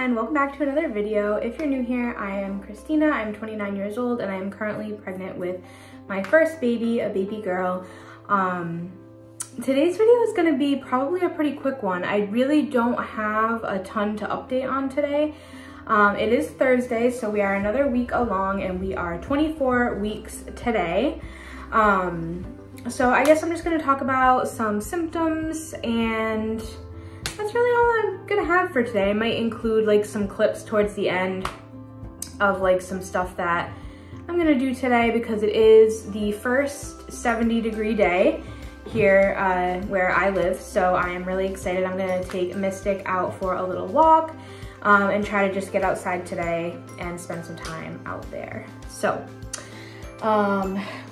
everyone, welcome back to another video. If you're new here, I am Christina. I'm 29 years old and I am currently pregnant with my first baby, a baby girl. Today's video is going to be probably a pretty quick one. I really don't have a ton to update on today. It is Thursday, so we are another week along and we are 24 weeks today. So I guess I'm just going to talk about some symptoms, and that's really all I'm gonna have for today. I might include like some clips towards the end of like some stuff that I'm gonna do today because it is the first 70-degree day here where I live. So I am really excited. I'm gonna take Mystic out for a little walk and try to just get outside today and spend some time out there. So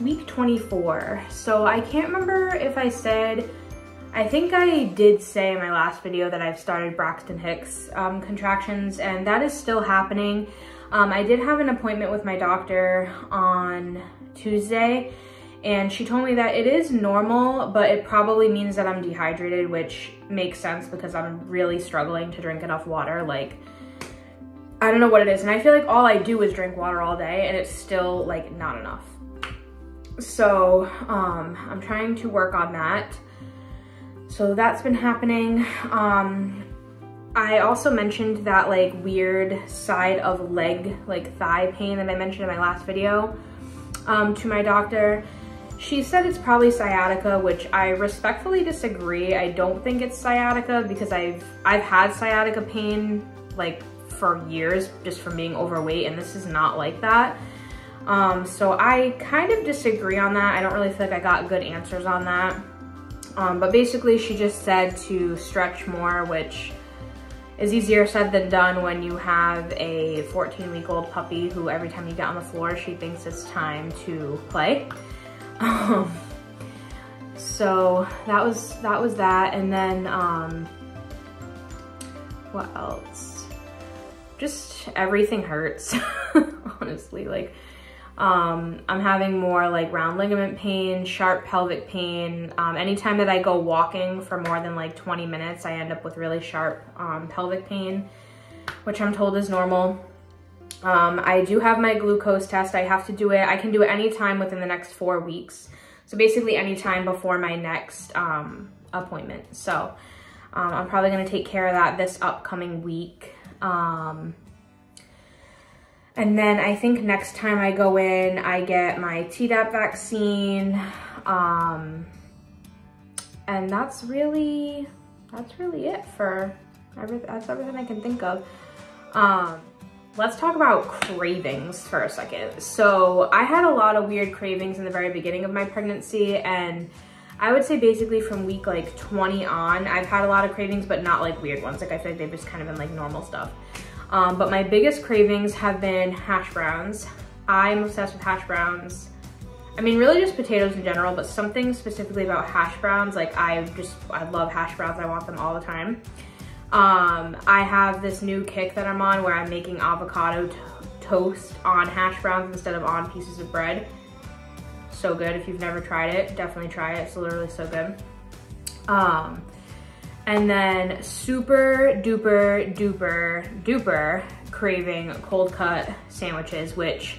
week 24. So I can't remember if I think I did say in my last video that I've started Braxton Hicks contractions, and that is still happening. I did have an appointment with my doctor on Tuesday, and she told me that it is normal, but it probably means that I'm dehydrated, which makes sense because I'm really struggling to drink enough water. Like, I don't know what it is, and I feel like all I do is drink water all day, and it's still like not enough. So I'm trying to work on that. So that's been happening. I also mentioned that like weird side of leg, like thigh pain that I mentioned in my last video to my doctor. She said it's probably sciatica, which I respectfully disagree. I don't think it's sciatica because I've had sciatica pain like for years just from being overweight, and this is not like that. So I kind of disagree on that. I don't really feel like I got good answers on that. But basically she just said to stretch more, which is easier said than done when you have a 14-week-old puppy who every time you get on the floor, she thinks it's time to play. So that was that. And then, what else? Just everything hurts, honestly. Like, I'm having more like round ligament pain, sharp pelvic pain. Anytime that I go walking for more than like 20 minutes, I end up with really sharp pelvic pain, which I'm told is normal. I do have my glucose test. I have to do it. I can do it anytime within the next 4 weeks. So basically anytime before my next appointment. So I'm probably gonna take care of that this upcoming week. And then I think next time I go in, I get my Tdap vaccine. And that's really it for that's everything I can think of. Let's talk about cravings for a second. So I had a lot of weird cravings in the very beginning of my pregnancy, and I would say basically from week like 20 on, I've had a lot of cravings, but not like weird ones. Like I feel like they've just kind of been like normal stuff. But my biggest cravings have been hash browns. I'm obsessed with hash browns. I mean, really just potatoes in general, but something specifically about hash browns. Like I love hash browns. I want them all the time. I have this new kick that I'm on where I'm making avocado toast on hash browns instead of on pieces of bread. So good. If you've never tried it, definitely try it. It's literally so good. And then super duper duper duper craving cold cut sandwiches, which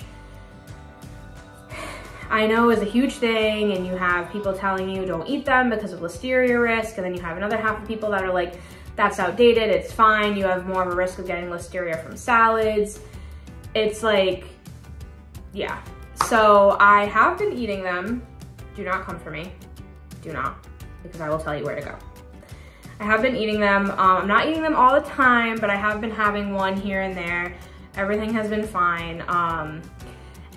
I know is a huge thing, and you have people telling you don't eat them because of listeria risk, and then you have another half of people that are like, that's outdated, it's fine, you have more of a risk of getting listeria from salads. It's like, yeah. So I have been eating them. Do not come for me. Do not, because I will tell you where to go. I have been eating them. I'm not eating them all the time, but I have been having one here and there. Everything has been fine.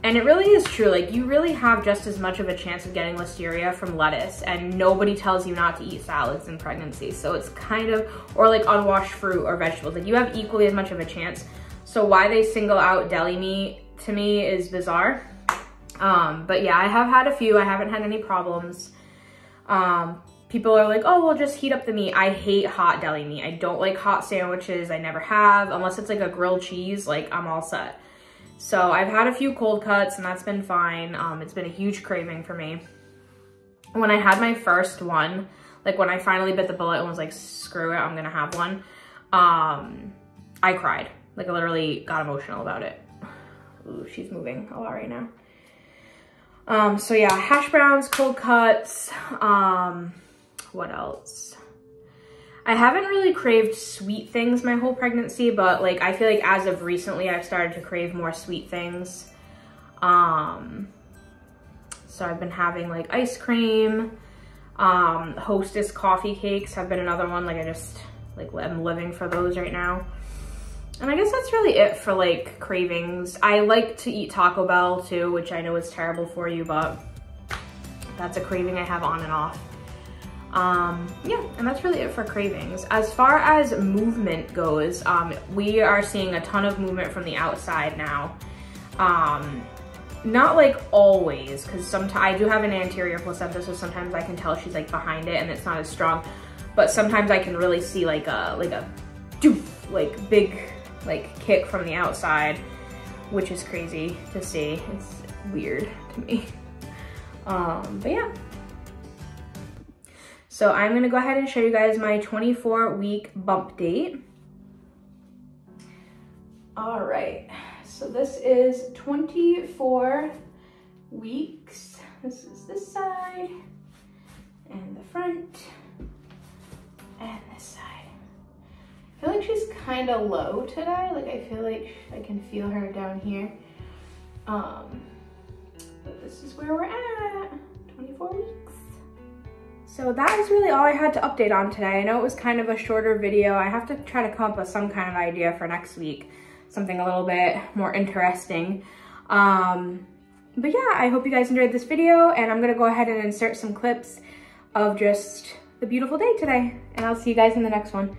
And it really is true. Like, you really have just as much of a chance of getting listeria from lettuce, and nobody tells you not to eat salads in pregnancy. So it's kind of, or like unwashed fruit or vegetables. Like, you have equally as much of a chance. So why they single out deli meat to me is bizarre. But yeah, I have had a few. I haven't had any problems. People are like, oh, well, just heat up the meat. I hate hot deli meat. I don't like hot sandwiches. I never have, unless it's like a grilled cheese, like I'm all set. So I've had a few cold cuts and that's been fine. It's been a huge craving for me. When I had my first one, like when I finally bit the bullet and was like, screw it, I'm gonna have one. I I cried. Like I literally got emotional about it. Ooh, she's moving a lot right now. So yeah, hash browns, cold cuts, what else? I haven't really craved sweet things my whole pregnancy, but like I feel like as of recently I've started to crave more sweet things. So I've been having like ice cream, Hostess coffee cakes have been another one. Like I just like I'm living for those right now. And I guess that's really it for like cravings. I like to eat Taco Bell too, which I know is terrible for you, but that's a craving I have on and off. Yeah, and that's really it for cravings. As far as movement goes, we are seeing a ton of movement from the outside now. Not like always, because sometimes I do have an anterior placenta, so sometimes I can tell she's like behind it and it's not as strong. But sometimes I can really see like a doof, like big like kick from the outside, which is crazy to see. It's weird to me. But yeah. So I'm gonna go ahead and show you guys my 24-week bump date. All right, so this is 24 weeks. This is this side, and the front, and this side. I feel like she's kind of low today. Like I feel like I can feel her down here. But this is where we're at, 24 weeks. So that is really all I had to update on today. I know it was kind of a shorter video. I have to try to come up with some kind of idea for next week. Something a little bit more interesting. But yeah, I hope you guys enjoyed this video, and I'm gonna go ahead and insert some clips of just the beautiful day today. And I'll see you guys in the next one.